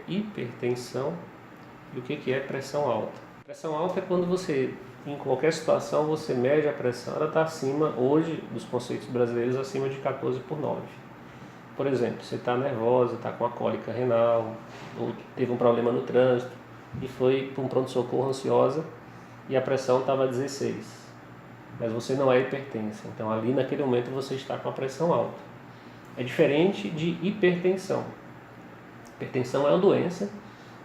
hipertensão e o que é pressão alta. Pressão alta é quando você, em qualquer situação, você mede a pressão, ela está acima, hoje, dos conceitos brasileiros, acima de 14/9. Por exemplo, você está nervosa, está com a cólica renal, ou teve um problema no trânsito e foi para um pronto-socorro ansiosa e a pressão estava 16. Mas você não é hipertensa, então ali naquele momento você está com a pressão alta. É diferente de hipertensão. Hipertensão é uma doença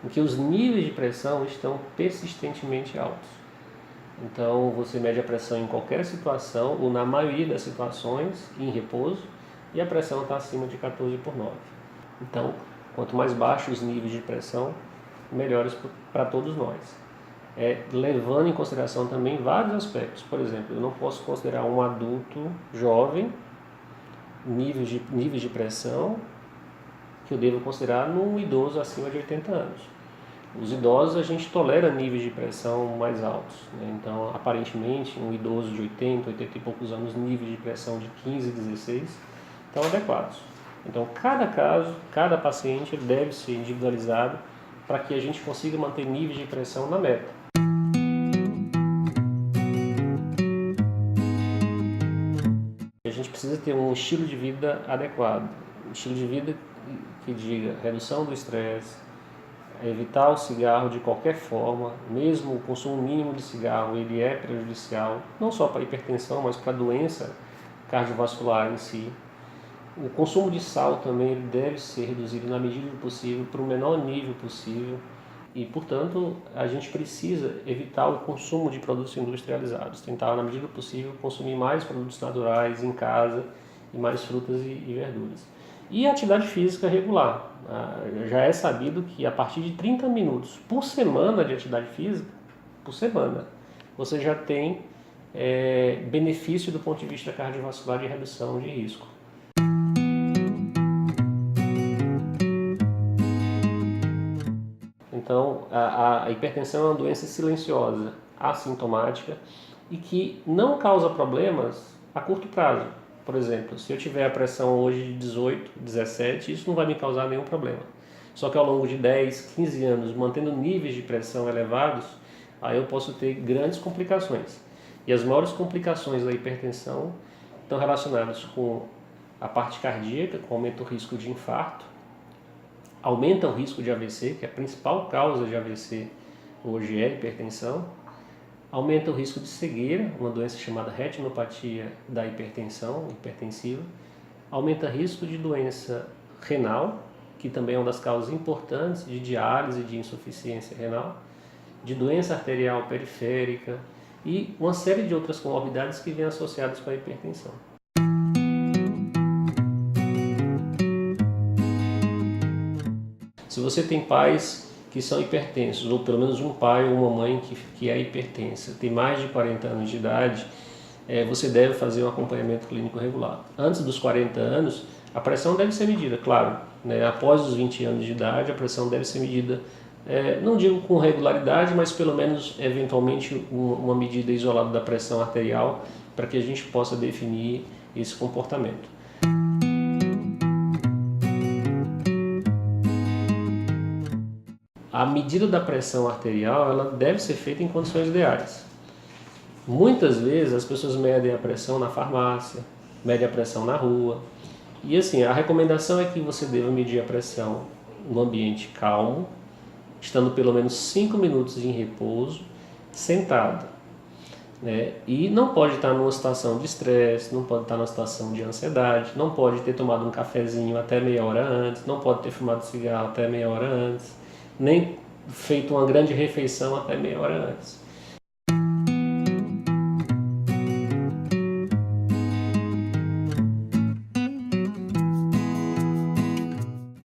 em que os níveis de pressão estão persistentemente altos. Então você mede a pressão em qualquer situação, ou na maioria das situações, em repouso, e a pressão está acima de 14/9. Então, quanto mais baixos os níveis de pressão, melhores para todos nós. Levando em consideração também vários aspectos. Por exemplo, eu não posso considerar um adulto jovem níveis de pressão que eu devo considerar num idoso acima de 80 anos. Os idosos, a gente tolera níveis de pressão mais altos, né? Então, aparentemente, um idoso de 80 e poucos anos, níveis de pressão de 15, 16, estão adequados. Então, cada caso, cada paciente deve ser individualizado para que a gente consiga manter níveis de pressão na meta. A gente precisa ter um estilo de vida adequado, um estilo de vida que diga redução do estresse, evitar o cigarro de qualquer forma, mesmo o consumo mínimo de cigarro, ele é prejudicial, não só para a hipertensão, mas para a doença cardiovascular em si. O consumo de sal também ele deve ser reduzido na medida do possível, para o menor nível possível, e, portanto, a gente precisa evitar o consumo de produtos industrializados, tentar, na medida do possível, consumir mais produtos naturais em casa e mais frutas e verduras. E a atividade física regular. Já é sabido que a partir de 30 minutos por semana de atividade física, por semana, você já tem benefício do ponto de vista cardiovascular e redução de risco. Então, a hipertensão é uma doença silenciosa, assintomática e que não causa problemas a curto prazo. Por exemplo, se eu tiver a pressão hoje de 18, 17, isso não vai me causar nenhum problema. Só que ao longo de 10, 15 anos, mantendo níveis de pressão elevados, aí eu posso ter grandes complicações. E as maiores complicações da hipertensão estão relacionadas com a parte cardíaca, com aumento do risco de infarto, aumenta o risco de AVC, que é a principal causa de AVC hoje é a hipertensão, aumenta o risco de cegueira, uma doença chamada retinopatia da hipertensão, hipertensiva, aumenta o risco de doença renal, que também é uma das causas importantes de diálise e de insuficiência renal, de doença arterial periférica e uma série de outras comorbidades que vêm associadas com a hipertensão. Se você tem pais que são hipertensos, ou pelo menos um pai ou uma mãe que é hipertensa, tem mais de 40 anos de idade, você deve fazer um acompanhamento clínico regular. Antes dos 40 anos, a pressão deve ser medida, claro, né? Após os 20 anos de idade, a pressão deve ser medida, não digo com regularidade, mas pelo menos, eventualmente, uma medida isolada da pressão arterial, para que a gente possa definir esse comportamento. A medida da pressão arterial ela deve ser feita em condições ideais. Muitas vezes as pessoas medem a pressão na farmácia, medem a pressão na rua. E assim, a recomendação é que você deva medir a pressão no ambiente calmo, estando pelo menos 5 minutos em repouso, sentado, né? E não pode estar numa situação de estresse, não pode estar numa situação de ansiedade, não pode ter tomado um cafezinho até meia hora antes, não pode ter fumado cigarro até meia hora antes, nem feito uma grande refeição até meia hora antes.